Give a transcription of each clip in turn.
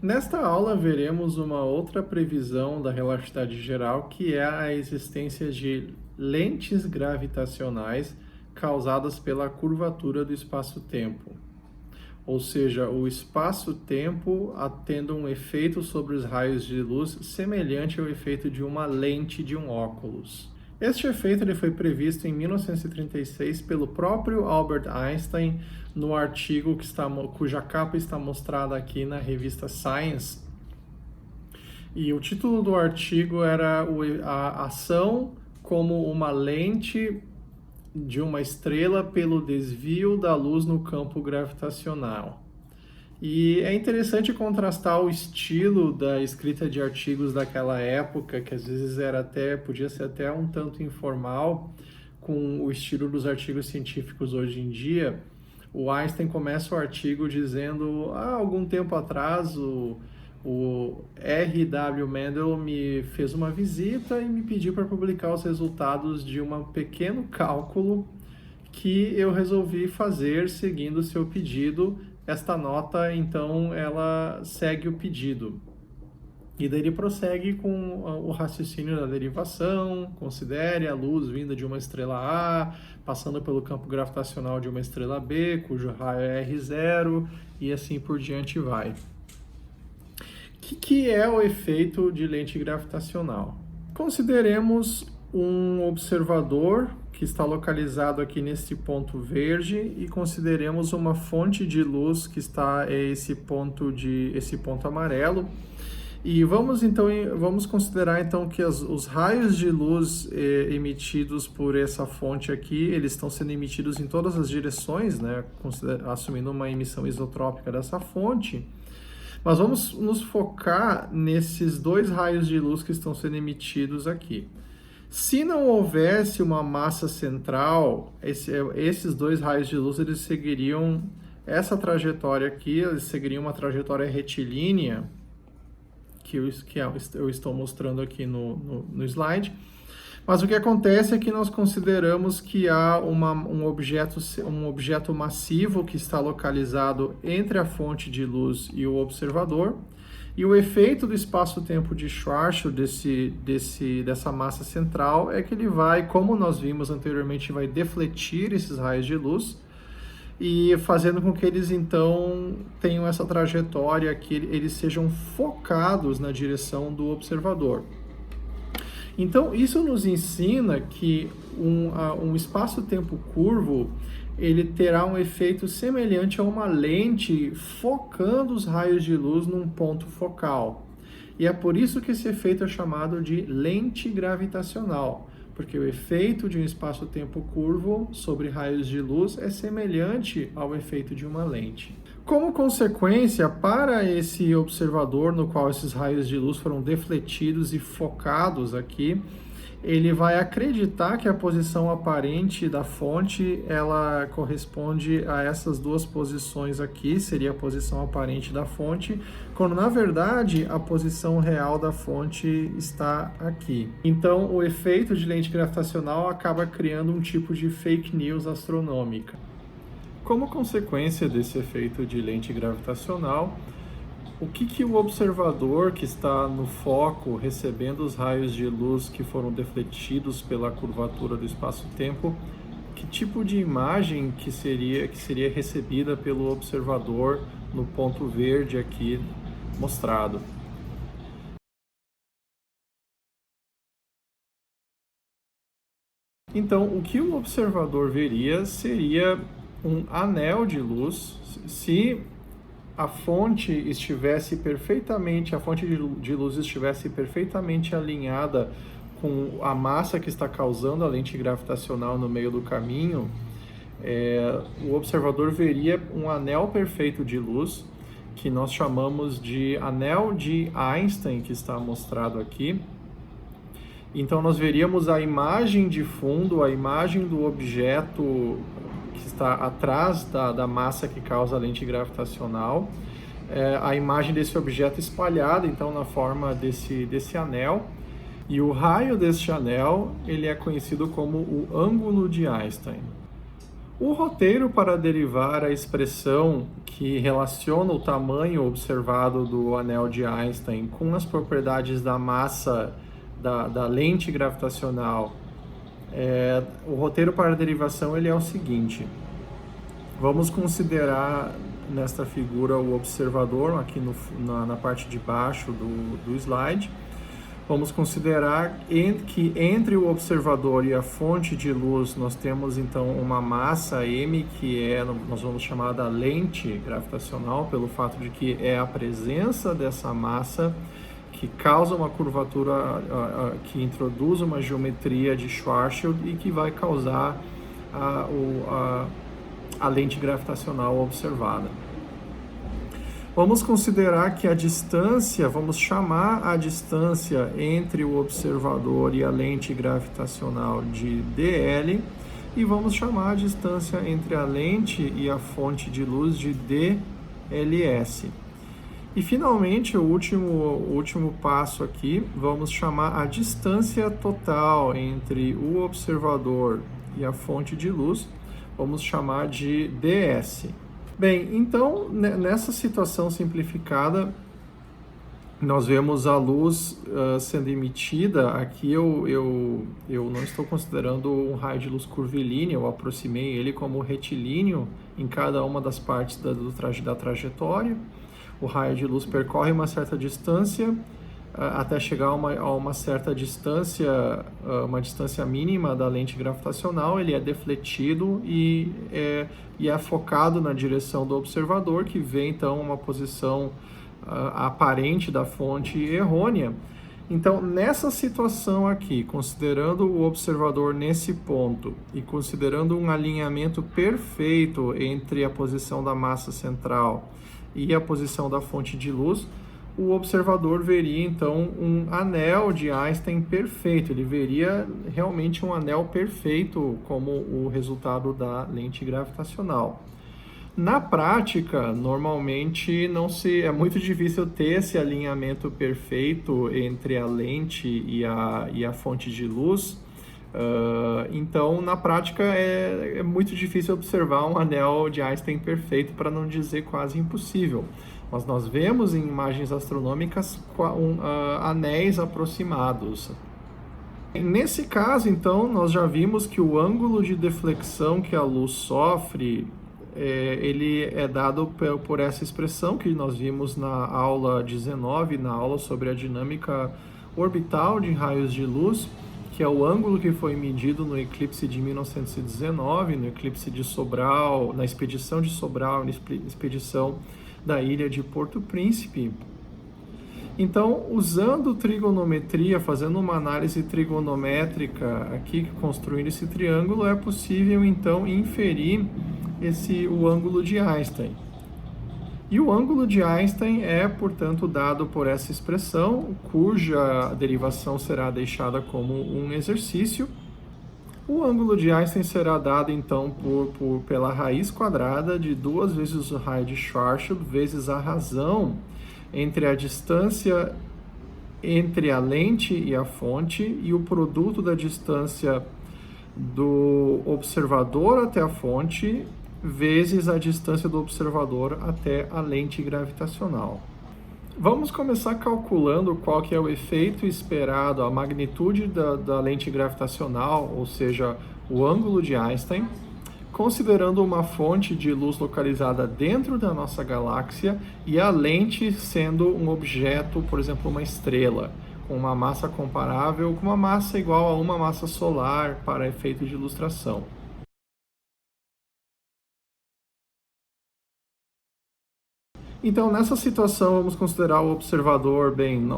Nesta aula veremos uma outra previsão da relatividade geral, que é a existência de lentes gravitacionais causadas pela curvatura do espaço-tempo. Ou seja, o espaço-tempo tendo um efeito sobre os raios de luz semelhante ao efeito de uma lente de um óculos. Este efeito ele foi previsto em 1936 pelo próprio Albert Einstein no artigo cuja capa está mostrada aqui na revista Science. E o título do artigo era a ação como uma lente de uma estrela pelo desvio da luz no campo gravitacional. E é interessante contrastar o estilo da escrita de artigos daquela época, que às vezes podia ser até um tanto informal, com o estilo dos artigos científicos hoje em dia. O Einstein começa o artigo dizendo: algum tempo atrás o R.W. Mendel me fez uma visita e me pediu para publicar os resultados de um pequeno cálculo que eu resolvi fazer seguindo o seu pedido. Esta nota, então, ela segue o pedido. E daí ele prossegue com o raciocínio da derivação, considere a luz vinda de uma estrela A, passando pelo campo gravitacional de uma estrela B, cujo raio é R0, e assim por diante vai. O que é o efeito de lente gravitacional? Consideremos um observador que está localizado aqui nesse ponto verde e consideremos uma fonte de luz que está esse ponto amarelo. E vamos considerar então que os raios de luz emitidos por essa fonte aqui, eles estão sendo emitidos em todas as direções, né, assumindo uma emissão isotrópica dessa fonte. Mas vamos nos focar nesses dois raios de luz que estão sendo emitidos aqui. Se não houvesse uma massa central, esses dois raios de luz eles seguiriam essa trajetória aqui, eles seguiriam uma trajetória retilínea, que eu estou mostrando aqui no slide. Mas o que acontece é que nós consideramos que há um objeto massivo que está localizado entre a fonte de luz e o observador, e o efeito do espaço-tempo de Schwarzschild dessa massa central é que ele vai, como nós vimos anteriormente, vai defletir esses raios de luz e fazendo com que eles então tenham essa trajetória, que eles sejam focados na direção do observador. Então, isso nos ensina que um espaço-tempo curvo ele terá um efeito semelhante a uma lente focando os raios de luz num ponto focal. E é por isso que esse efeito é chamado de lente gravitacional, porque o efeito de um espaço-tempo curvo sobre raios de luz é semelhante ao efeito de uma lente. Como consequência, para esse observador no qual esses raios de luz foram defletidos e focados aqui, ele vai acreditar que a posição aparente da fonte ela corresponde a essas duas posições aqui, seria a posição aparente da fonte, quando na verdade a posição real da fonte está aqui. Então o efeito de lente gravitacional acaba criando um tipo de fake news astronômica. Como consequência desse efeito de lente gravitacional, o que o observador que está no foco, recebendo os raios de luz que foram defletidos pela curvatura do espaço-tempo, que tipo de imagem que seria recebida pelo observador no ponto verde aqui mostrado? Então, o que o observador veria seria um anel de luz. Se a fonte de luz estivesse perfeitamente alinhada com a massa que está causando a lente gravitacional no meio do caminho, o observador veria um anel perfeito de luz, que nós chamamos de anel de Einstein, que está mostrado aqui. Então nós veríamos a imagem de fundo, a imagem do objeto que está atrás da massa que causa a lente gravitacional, a imagem desse objeto espalhada então na forma desse anel, e o raio deste anel ele é conhecido como o ângulo de Einstein. O roteiro para derivar a expressão que relaciona o tamanho observado do anel de Einstein com as propriedades da massa da lente gravitacional, o roteiro para a derivação ele é o seguinte. Vamos considerar nesta figura o observador, aqui na parte de baixo do slide. Vamos considerar que entre o observador e a fonte de luz nós temos então uma massa m, nós vamos chamar da lente gravitacional, pelo fato de que é a presença dessa massa que causa uma curvatura, que introduz uma geometria de Schwarzschild e que vai causar a lente gravitacional observada. Vamos considerar que a distância, vamos chamar a distância entre o observador e a lente gravitacional de dl, e vamos chamar a distância entre a lente e a fonte de luz de dls. E finalmente, o último passo aqui, vamos chamar a distância total entre o observador e a fonte de luz, vamos chamar de ds. Bem, então, nessa situação simplificada, nós vemos a luz sendo emitida. Aqui eu não estou considerando um raio de luz curvilíneo, eu aproximei ele como retilíneo em cada uma das partes da trajetória. O raio de luz percorre uma certa distância, até chegar a uma certa distância, uma distância mínima da lente gravitacional. Ele é defletido e é focado na direção do observador, que vê então uma posição aparente da fonte errônea. Então, nessa situação aqui, considerando o observador nesse ponto e considerando um alinhamento perfeito entre a posição da massa central e a posição da fonte de luz, o observador veria então um anel de Einstein perfeito. Ele veria realmente um anel perfeito como o resultado da lente gravitacional. Na prática, normalmente é muito difícil ter esse alinhamento perfeito entre a lente e a fonte de luz. Então, na prática, é muito difícil observar um anel de Einstein perfeito, para não dizer quase impossível. Mas nós vemos em imagens astronômicas anéis aproximados. Nesse caso, então, nós já vimos que o ângulo de deflexão que a luz sofre, ele é dado por essa expressão que nós vimos na aula 19, na aula sobre a dinâmica orbital de raios de luz, que é o ângulo que foi medido no eclipse de 1919, no eclipse de Sobral, na expedição de Sobral, na expedição da ilha de Porto Príncipe. Então, usando trigonometria, fazendo uma análise trigonométrica aqui, construindo esse triângulo, é possível então inferir o ângulo de Einstein. E o ângulo de Einstein é, portanto, dado por essa expressão, cuja derivação será deixada como um exercício. O ângulo de Einstein será dado, então, pela raiz quadrada de 2 vezes o raio de Schwarzschild vezes a razão entre a distância entre a lente e a fonte e o produto da distância do observador até a fonte vezes a distância do observador até a lente gravitacional. Vamos começar calculando qual que é o efeito esperado, a magnitude da lente gravitacional, ou seja, o ângulo de Einstein, considerando uma fonte de luz localizada dentro da nossa galáxia e a lente sendo um objeto, por exemplo, uma estrela, com uma massa comparável, com uma massa igual a uma massa solar para efeito de ilustração. Então, nessa situação, vamos considerar o observador,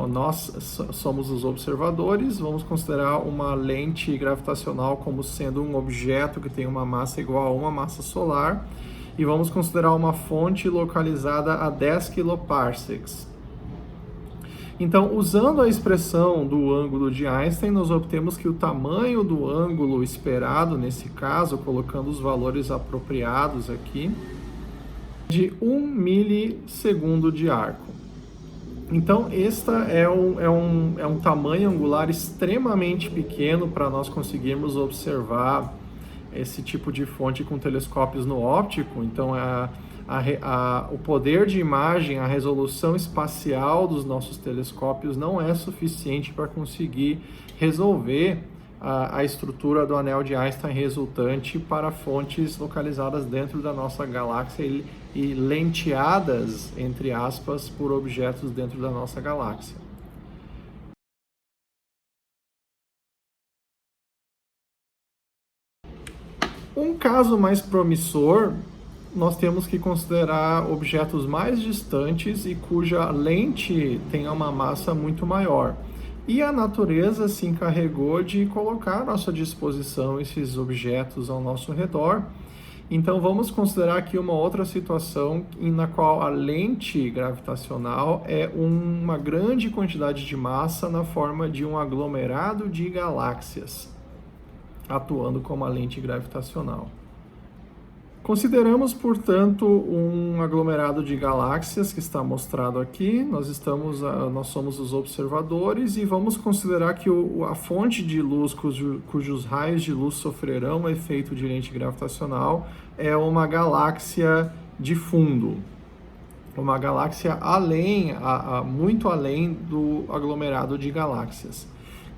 nós somos os observadores, vamos considerar uma lente gravitacional como sendo um objeto que tem uma massa igual a uma massa solar, e vamos considerar uma fonte localizada a 10 kiloparsecs. Então, usando a expressão do ângulo de Einstein, nós obtemos que o tamanho do ângulo esperado, nesse caso, colocando os valores apropriados aqui, de 1 milissegundo de arco. Então, este é um tamanho angular extremamente pequeno para nós conseguirmos observar esse tipo de fonte com telescópios no óptico, então o poder de imagem, a resolução espacial dos nossos telescópios não é suficiente para conseguir resolver a estrutura do anel de Einstein resultante para fontes localizadas dentro da nossa galáxia e lenteadas, entre aspas, por objetos dentro da nossa galáxia. Um caso mais promissor, nós temos que considerar objetos mais distantes e cuja lente tenha uma massa muito maior. E a natureza se encarregou de colocar à nossa disposição esses objetos ao nosso redor. Então vamos considerar aqui uma outra situação na qual a lente gravitacional é uma grande quantidade de massa na forma de um aglomerado de galáxias, atuando como a lente gravitacional. Consideramos, portanto, um aglomerado de galáxias que está mostrado aqui. Nós somos os observadores e vamos considerar que a fonte de luz cujos raios de luz sofrerão o efeito de lente gravitacional é uma galáxia de fundo. Uma galáxia muito além do aglomerado de galáxias,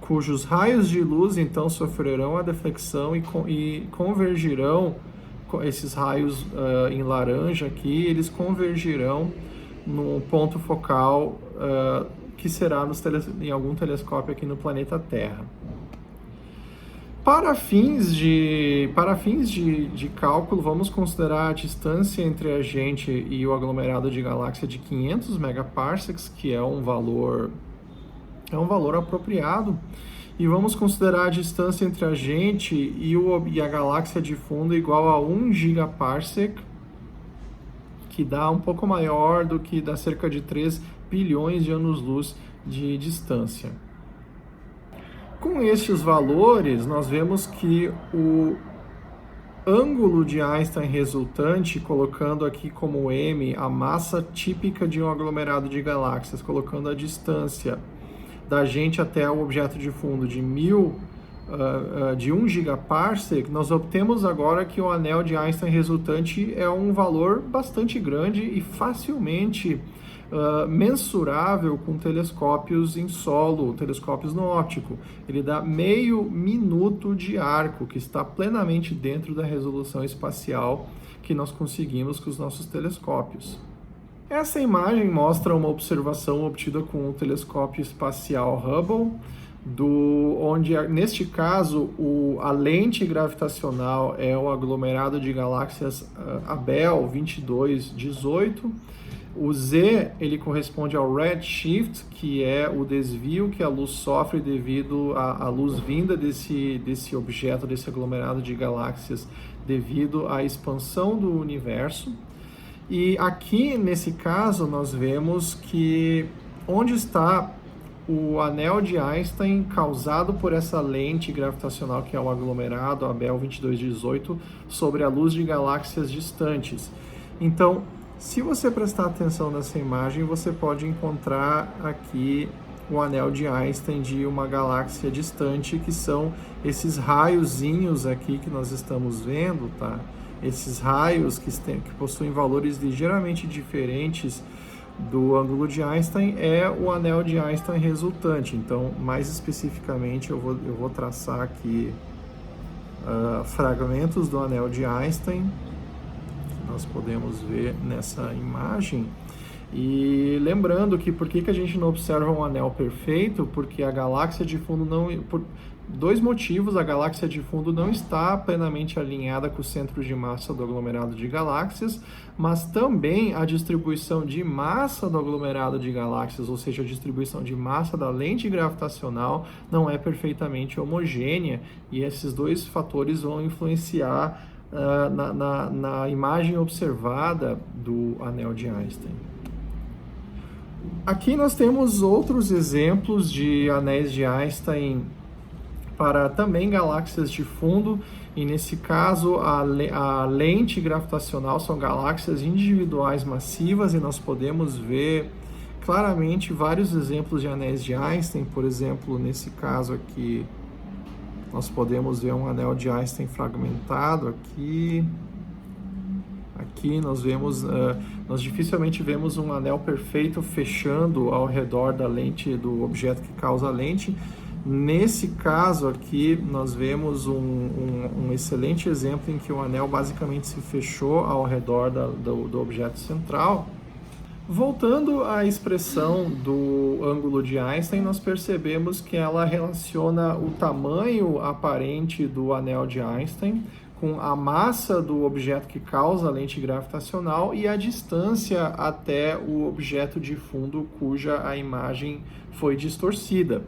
cujos raios de luz então sofrerão a deflexão e convergirão. Esses raios em laranja aqui, eles convergirão no ponto focal que será em algum telescópio aqui no planeta Terra. Para fins de cálculo, vamos considerar a distância entre a gente e o aglomerado de galáxia de 500 megaparsecs, que é um valor apropriado. E vamos considerar a distância entre a gente e a galáxia de fundo igual a 1 gigaparsec, que dá um pouco maior do que dá cerca de 3 bilhões de anos-luz de distância. Com estes valores, nós vemos que o ângulo de Einstein resultante, colocando aqui como m a massa típica de um aglomerado de galáxias, colocando a distância da gente até o objeto de fundo de 1 gigaparsec, nós obtemos agora que o anel de Einstein resultante é um valor bastante grande e facilmente mensurável com telescópios em solo, telescópios no óptico. Ele dá meio minuto de arco, que está plenamente dentro da resolução espacial que nós conseguimos com os nossos telescópios. Essa imagem mostra uma observação obtida com o telescópio espacial Hubble, onde, neste caso, a lente gravitacional é o aglomerado de galáxias Abell 2218. O Z, ele corresponde ao redshift, que é o desvio que a luz sofre devido à luz vinda desse objeto, desse aglomerado de galáxias, devido à expansão do universo. E aqui, nesse caso, nós vemos que onde está o anel de Einstein causado por essa lente gravitacional, que é o aglomerado Abell 2218, sobre a luz de galáxias distantes. Então, se você prestar atenção nessa imagem, você pode encontrar aqui o anel de Einstein de uma galáxia distante, que são esses raiozinhos aqui que nós estamos vendo, tá? Esses raios que possuem valores ligeiramente diferentes do ângulo de Einstein é o anel de Einstein resultante. Então, mais especificamente, eu vou traçar aqui fragmentos do anel de Einstein, que nós podemos ver nessa imagem. E lembrando que por que a gente não observa um anel perfeito? Porque a galáxia de fundo por 2 motivos: a galáxia de fundo não está plenamente alinhada com o centro de massa do aglomerado de galáxias, mas também a distribuição de massa do aglomerado de galáxias, ou seja, a distribuição de massa da lente gravitacional, não é perfeitamente homogênea, e esses 2 fatores vão influenciar na imagem observada do anel de Einstein. Aqui nós temos outros exemplos de anéis de Einstein para também galáxias de fundo, e nesse caso a lente gravitacional são galáxias individuais massivas, e nós podemos ver claramente vários exemplos de anéis de Einstein. Por exemplo, nesse caso aqui, nós podemos ver um anel de Einstein fragmentado aqui. Aqui nós vemos, nós dificilmente vemos um anel perfeito fechando ao redor da lente, do objeto que causa a lente. Nesse caso aqui, nós vemos um excelente exemplo em que o anel basicamente se fechou ao redor do objeto central. Voltando à expressão do ângulo de Einstein, nós percebemos que ela relaciona o tamanho aparente do anel de Einstein com a massa do objeto que causa a lente gravitacional e a distância até o objeto de fundo cuja a imagem foi distorcida.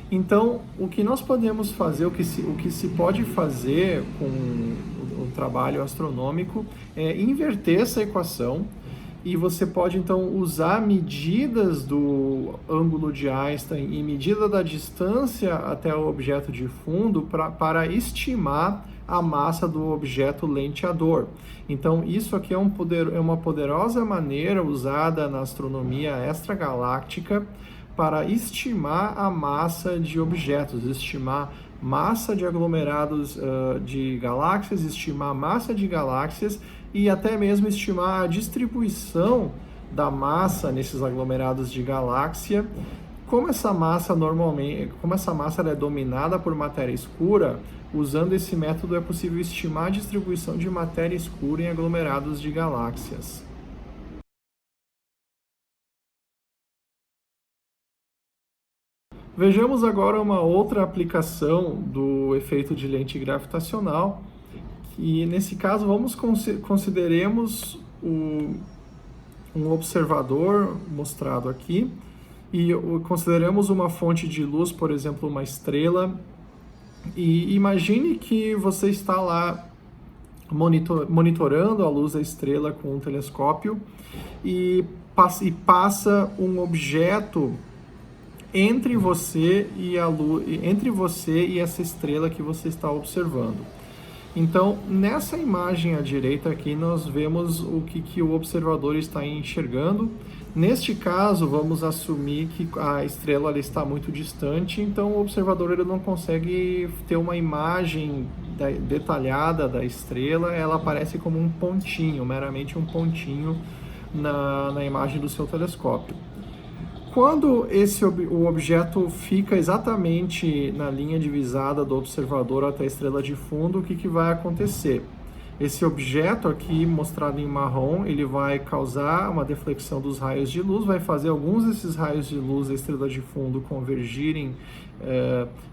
Então, o que nós podemos fazer, o que se pode fazer com o trabalho astronômico é inverter essa equação, e você pode então usar medidas do ângulo de Einstein e medida da distância até o objeto de fundo para estimar a massa do objeto lenteador. Então, isso aqui é uma poderosa maneira usada na astronomia extragaláctica para estimar a massa de objetos, estimar massa de aglomerados de galáxias, estimar massa de galáxias e até mesmo estimar a distribuição da massa nesses aglomerados de galáxia. Como essa massa é dominada por matéria escura, usando esse método é possível estimar a distribuição de matéria escura em aglomerados de galáxias. Vejamos agora uma outra aplicação do efeito de lente gravitacional, e nesse caso consideremos um observador mostrado aqui, e consideremos uma fonte de luz, por exemplo, uma estrela, e imagine que você está lá monitorando a luz da estrela com um telescópio e passa um objeto entre você e a luz, entre você e essa estrela que você está observando. Então, nessa imagem à direita aqui, nós vemos o que o observador está enxergando. Neste caso, vamos assumir que a estrela ela está muito distante, então o observador ele não consegue ter uma imagem detalhada da estrela, ela aparece como um pontinho, meramente um pontinho na imagem do seu telescópio. Quando o objeto fica exatamente na linha divisada do observador até a estrela de fundo, o que vai acontecer? Esse objeto aqui, mostrado em marrom, ele vai causar uma deflexão dos raios de luz, vai fazer alguns desses raios de luz da estrela de fundo convergirem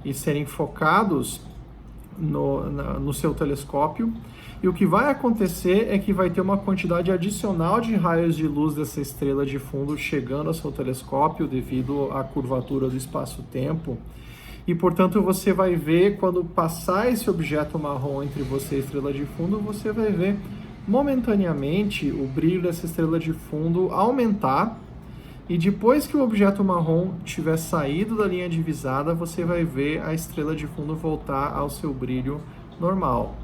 e serem focados no seu telescópio. E o que vai acontecer é que vai ter uma quantidade adicional de raios de luz dessa estrela de fundo chegando ao seu telescópio devido à curvatura do espaço-tempo. E, portanto, você vai ver, quando passar esse objeto marrom entre você e a estrela de fundo, você vai ver momentaneamente o brilho dessa estrela de fundo aumentar. E depois que o objeto marrom tiver saído da linha divisada, você vai ver a estrela de fundo voltar ao seu brilho normal.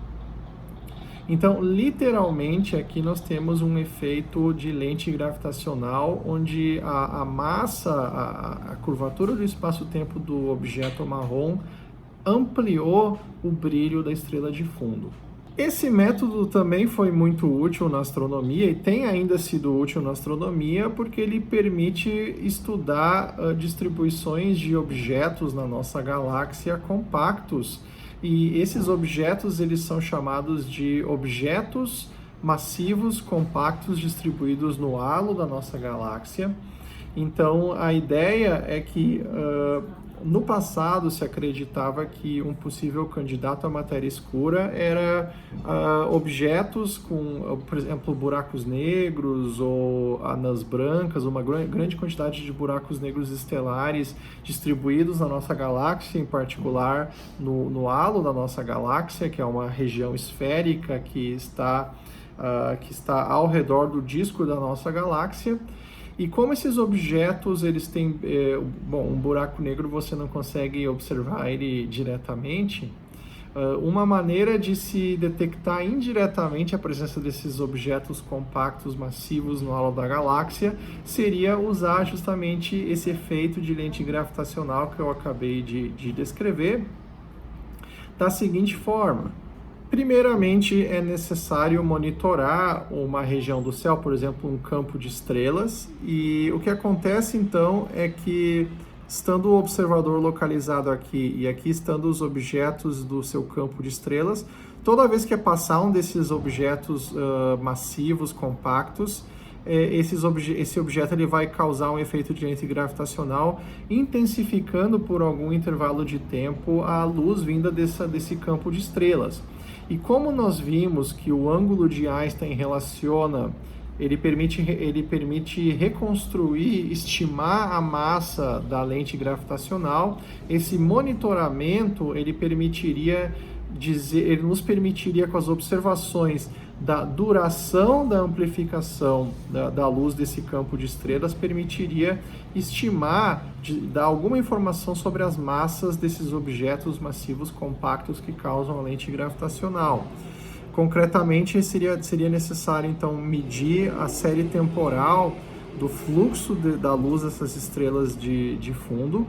Então, literalmente, aqui nós temos um efeito de lente gravitacional, onde a massa, a curvatura do espaço-tempo do objeto marrom ampliou o brilho da estrela de fundo. Esse método também foi muito útil na astronomia e tem ainda sido útil na astronomia porque ele permite estudar distribuições de objetos na nossa galáxia compactos. E esses objetos eles são chamados de objetos massivos compactos distribuídos no halo da nossa galáxia. Então, a ideia é que no passado se acreditava que um possível candidato à matéria escura era objetos com, por exemplo, buracos negros ou anãs brancas, uma grande quantidade de buracos negros estelares distribuídos na nossa galáxia, em particular no halo da nossa galáxia, que é uma região esférica que está ao redor do disco da nossa galáxia. E como esses objetos, eles têm, um buraco negro você não consegue observar ele diretamente, uma maneira de se detectar indiretamente a presença desses objetos compactos massivos no halo da galáxia seria usar justamente esse efeito de lente gravitacional que eu acabei de descrever. da seguinte forma. Primeiramente, é necessário monitorar uma região do céu, por exemplo, um campo de estrelas, e o que acontece então é que, estando o observador localizado aqui e aqui estando os objetos do seu campo de estrelas, toda vez que passar um desses objetos massivos, compactos, esse objeto ele vai causar um efeito de lente gravitacional, intensificando por algum intervalo de tempo a luz vinda desse campo de estrelas. E como nós vimos que o ângulo de Einstein ele permite reconstruir, estimar a massa da lente gravitacional, esse monitoramento ele nos permitiria, com as observações da duração da amplificação da luz desse campo de estrelas, permitiria estimar, dar alguma informação sobre as massas desses objetos massivos compactos que causam a lente gravitacional. Concretamente, seria necessário, então, medir a série temporal do fluxo da luz dessas estrelas de fundo,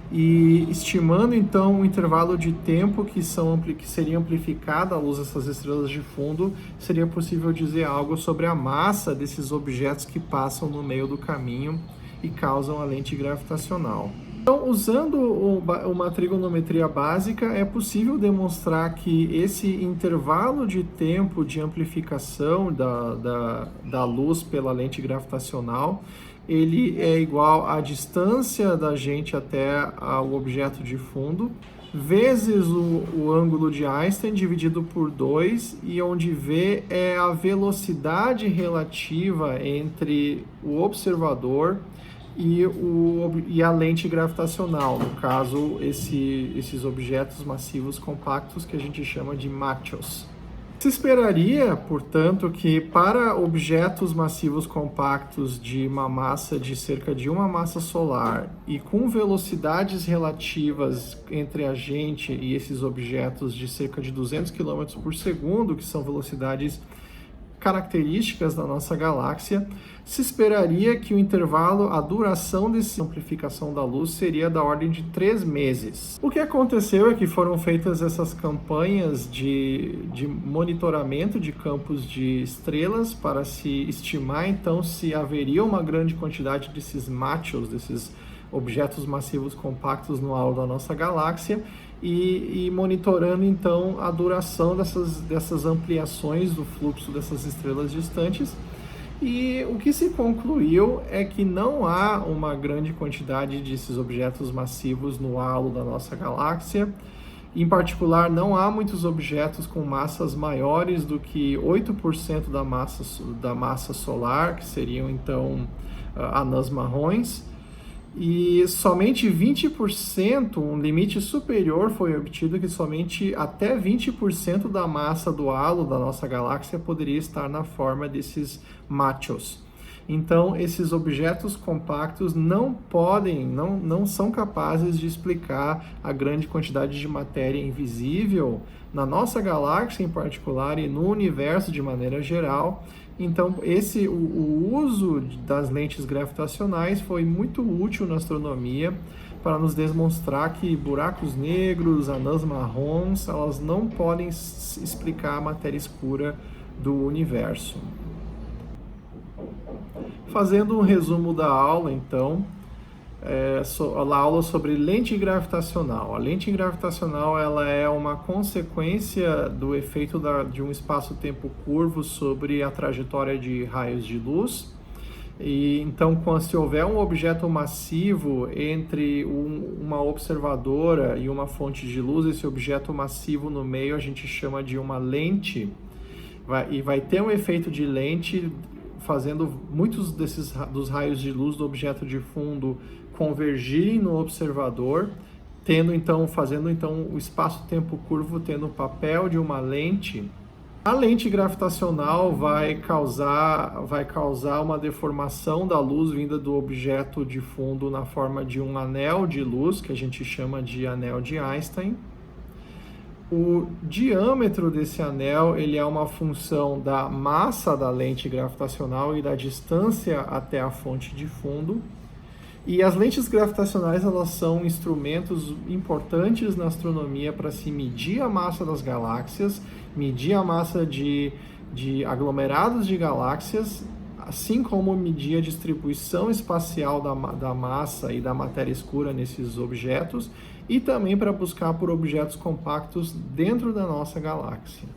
e estimando então o intervalo de tempo que seria amplificada a luz dessas estrelas de fundo, seria possível dizer algo sobre a massa desses objetos que passam no meio do caminho e causam a lente gravitacional. Então, usando uma trigonometria básica, é possível demonstrar que esse intervalo de tempo de amplificação da luz pela lente gravitacional ele é igual à distância da gente até o objeto de fundo, vezes o ângulo de Einstein dividido por 2, e onde V é a velocidade relativa entre o observador e a lente gravitacional, no caso, esses objetos massivos compactos que a gente chama de machos. Se esperaria, portanto, que para objetos massivos compactos de uma massa de cerca de uma massa solar e com velocidades relativas entre a gente e esses objetos de cerca de 200 km por segundo, que são velocidades características da nossa galáxia, se esperaria que o intervalo, a duração dessa amplificação da luz seria da ordem de 3 meses. O que aconteceu é que foram feitas essas campanhas de monitoramento de campos de estrelas para se estimar então se haveria uma grande quantidade desses machos, desses objetos massivos compactos no halo da nossa galáxia, e monitorando então a duração dessas ampliações do fluxo dessas estrelas distantes. E o que se concluiu é que não há uma grande quantidade desses objetos massivos no halo da nossa galáxia. Em particular, não há muitos objetos com massas maiores do que 8% da massa solar, que seriam então anãs marrons. E somente 20%, um limite superior foi obtido, que somente até 20% da massa do halo da nossa galáxia poderia estar na forma desses machos. Então, esses objetos compactos não são capazes de explicar a grande quantidade de matéria invisível na nossa galáxia em particular e no universo de maneira geral. Então, o uso das lentes gravitacionais foi muito útil na astronomia para nos demonstrar que buracos negros, anãs marrons, elas não podem explicar a matéria escura do universo. Fazendo um resumo da aula, então, a aula sobre lente gravitacional. A lente gravitacional ela é uma consequência do efeito de um espaço-tempo curvo sobre a trajetória de raios de luz. E então, se houver um objeto massivo entre uma observadora e uma fonte de luz, esse objeto massivo no meio a gente chama de uma lente, e vai ter um efeito de lente fazendo muitos dos raios de luz do objeto de fundo convergirem no observador, fazendo então o espaço-tempo curvo tendo o papel de uma lente. A lente gravitacional vai causar uma deformação da luz vinda do objeto de fundo na forma de um anel de luz, que a gente chama de anel de Einstein. O diâmetro desse anel ele é uma função da massa da lente gravitacional e da distância até a fonte de fundo. E as lentes gravitacionais, elas são instrumentos importantes na astronomia para se medir a massa das galáxias, medir a massa de aglomerados de galáxias, assim como medir a distribuição espacial da massa e da matéria escura nesses objetos, e também para buscar por objetos compactos dentro da nossa galáxia.